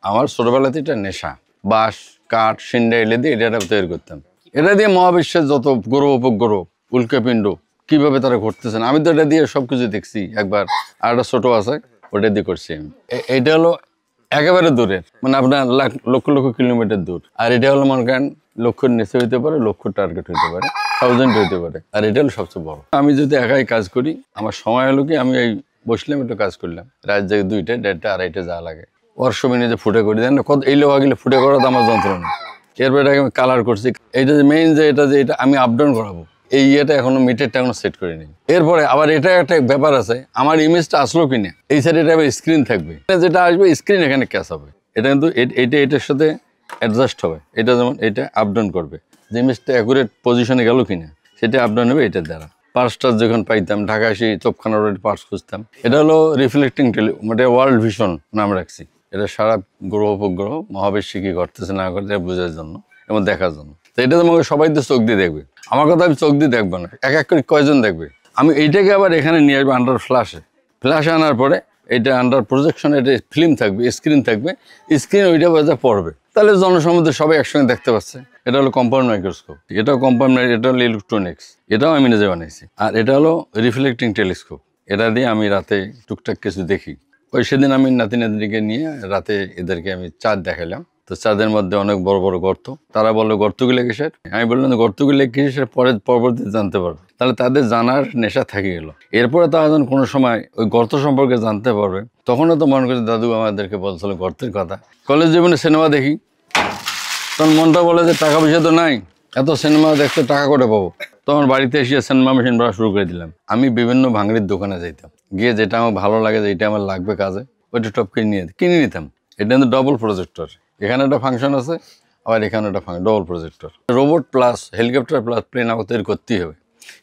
আমার ছোটবেলাতে এটা নেশা, বাঁশ কাঠ সিন্ডা এলে দিয়ে এটা তৈরি করতাম। এটা দিয়ে মহাবিশ্বের যত গ্রহ উপগ্রহ উল্কাপিণ্ড কিভাবে তারা ঘটতেছেন, আমি তো এটা দিয়ে সবকিছু দেখছি একবার। আর একটা ছোট আছে, ওটা দিয়ে করছি আমি। এটা হলো একেবারে দূরের, মানে আপনার লক্ষ লক্ষ কিলোমিটার দূর। আর এটা হলো মনে করেন লক্ষর নিচে হইতে পারে, লক্ষ টার্গেট হইতে পারে, 1000 হইতে পারে। আর এটা হলো সবচেয়ে বড়। আমি যদি একাই কাজ করি, আমার সময় হলো কি, আমি এই বসলাম একটু কাজ করলাম, রাত জায়গায় 2টা 1:30 2:30 যা লাগে। ওয়ার্কশপে নিয়ে যে ফুটে করি দেন না, কত এই লোহা গেলে ফুটে করা তো আমার যন্ত্রণা। এরপর এটাকে আমি কালার করছি। এইটা যে মেইন যে এটা আমি আপ ডাউন করাবো, এই ইয়েটা এখনো মিটারটা এখনো সেট করে নিই। এরপরে আবার এটা একটা ব্যাপার আছে, আমার ইমেজটা আসলো কিনা, এই সাইডে এটা স্ক্রিন থাকবে, যেটা আসবে স্ক্রিন এখানে ক্যাচ হবে। এটা কিন্তু এটার সাথে অ্যাডজাস্ট হবে। এটা যেমন এটা আপ ডাউন করবে, যে ইমেজটা অ্যাকুরেট পজিশনে গেল কিনা সেটা আপ ডাউন হবে এটার দ্বারা। পার্সটা যখন পাইতাম ঢাকা এসে তোপখানার পার্স খুঁজতাম। এটা হলো রিফ্লেক্টিং মানে ওয়ার্ল্ড ভিশন নাম রাখছি। এটা সারা গ্রহ উপগ্রহ মহাবিশ্বে কি ঘটতেছে না ঘটছে বোঝার জন্য এবং দেখার জন্য। তো এটা তোমাকে সবাই তো চোখ দিয়ে দেখবে, আমার কথা আমি চোখ দিয়ে দেখবো না, এক এক করে কয়জন দেখবে। আমি এইটাকে আবার এখানে নিয়ে আসবো আন্ডার ফ্ল্যাশে আনার পরে এটা আন্ডার প্রজেকশন, এটা ফিল্ম থাকবে, স্ক্রিন থাকবে, স্ক্রিন ওইটা বাজে পড়বে, তাহলে জনসমুদ্রে সবাই একসঙ্গে দেখতে পাচ্ছে। এটা হলো কম্পাউন্ড মাইক্রোস্কোপ, এটাও কম্পাউন্ড, এটা হলো ইলেকট্রনিক্স, এটাও আমি নিজে বানাইছি। আর এটা হলো রিফ্লেক্টিং টেলিস্কোপ, এটা দিয়ে আমি রাতে টুকটাক কিছু দেখি। ওই সেদিন আমি নাতি নাতনিকে নিয়ে রাতে এদেরকে আমি চাঁদ দেখালাম। তো চাঁদের মধ্যে অনেক বড় বড় গর্ত, তারা বললো গর্তগুলো কিসের, আমি বললাম গর্তগুলো কিসের পরবর্তীতে জানতে পারবে। তাহলে তাদের জানার নেশা থেকে গেল। এরপরে তারা যখন কোনো সময় ওই গর্ত সম্পর্কে জানতে পারবে, তখনও তো মনে করছে দাদু আমাদেরকে বলছিল গর্তের কথা। কলেজ জীবনে সিনেমা দেখি, তখন মনটা বলে যে টাকা পয়সা তো নাই, এত সিনেমা দেখতে টাকা করে পাবো। তখন বাড়িতে এসে সিনেমা মেশিন পড়া শুরু করে দিলাম। আমি বিভিন্ন ভাঙড়ির দোকানে যাইতাম, গিয়ে যেটা আমার ভালো লাগে, যেটা আমার লাগবে কাজে, ওইটা টপ কিনে নিতাম। এটা কিন্তু ডবল প্রজেক্টর, এখানে একটা ফাংশন আছে, আবার এখানে একটা double projector. Robot plus helicopter plus plane আমার তৈরি করতেই হবে।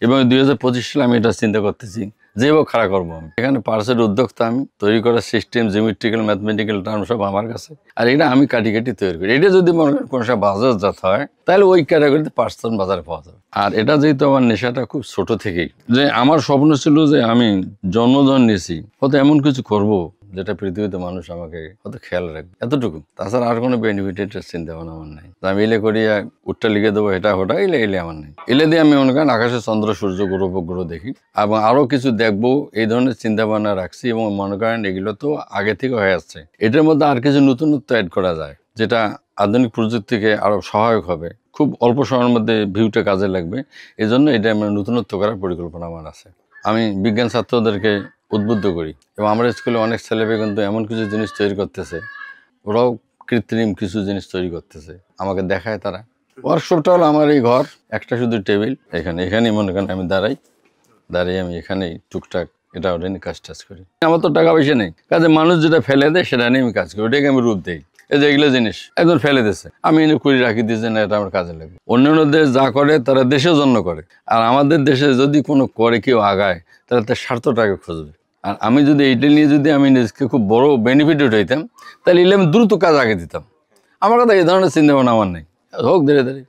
এবং 2025 সালে আমি এটা চিন্তা করতেছি যেভাবে খাড়া করবো আমি। এখানে পার্সের উদ্যোক্তা আমি, তৈরি করার সিস্টেম, জিওমেট্রিক্যাল ম্যাথমেটিক্যাল টার্ম সব আমার কাছে। আর এটা আমি কাটি তৈরি করি। এটা যদি মনে করেন কোনো সব বাজারজাত হয়, তাহলে ওই ক্যাটাগরিতে পার্সন বাজারে পাওয়া যাবে। আর এটা যেহেতু আমার নেশাটা খুব ছোট থেকেই, যে আমার স্বপ্ন ছিল যে আমি জন্মজন নিয়েছি, হয়তো এমন কিছু করব যেটা পৃথিবীতে মানুষ আমাকে হয়তো খেয়াল রাখবে, এতটুকু। তাছাড়া আর কোনো বেনিফিটের চিন্তা ভাবনা আমার নাই। আমি এলে করিয়া উঠটা লিখে দেবো, এটা ওটা এলে আমার নেই। এলে দিয়ে আমি মনে করেন আকাশে চন্দ্র সূর্য গ্রহ উপগ্রহ দেখি এবং আরো কিছু দেখবো, এই ধরনের চিন্তা ভাবনা রাখছি। এবং মনে করেন এগুলো তো আগে থেকে হয়ে আসছে, এটার মধ্যে আর কিছু নতুনত্ব অ্যাড করা যায়, যেটা আধুনিক প্রযুক্তিকে আরো সহায়ক হবে, খুব অল্প সময়ের মধ্যে ভিউটা কাজে লাগবে। এই জন্য এটা আমরা নতুনত্ব করার পরিকল্পনা আমার আছে। আমি বিজ্ঞান ছাত্রদেরকে উদ্বুদ্ধ করি, এবং আমার স্কুলে অনেক ছেলেমেয়ে কিন্তু এমন কিছু জিনিস তৈরি করতেছে, ওরাও কৃত্রিম কিছু জিনিস তৈরি করতেছে, আমাকে দেখায় তারা। ওয়ার্কশপটা হলো আমার এই ঘর, একটা শুধু টেবিল, এখানেই মনে করেন আমি দাঁড়াই আমি এখানেই টুকটাক এটা ওটা নিয়ে কাজ টাজ করি। আমার তো টাকা পয়সা নেই, কাজে মানুষ যেটা ফেলে দেয় সেটা নিয়ে আমি কাজ করি, ওটাকে আমি রূপ দিই। এই যে এগুলো জিনিস একজন ফেলে দিচ্ছে, আমি এনে করে রাখি দিয়েছি না, এটা আমার কাজে লাগবে। অন্যান্য দেশ যা করে তারা দেশের জন্য করে, আর আমাদের দেশে যদি কোনো করে কেউ আগায়, তাহলে তার স্বার্থটাকে খুঁজবে। আর আমি যদি এইটা নিয়ে যদি আমি নিজেকে খুব বড় বেনিফিট উঠাইতাম, তাহলে আমি দ্রুত কাজ আগে দিতাম। আমার কথা এই ধরনের চিন্তা ভাবনা আমার নেই, হোক ধীরে ধীরে।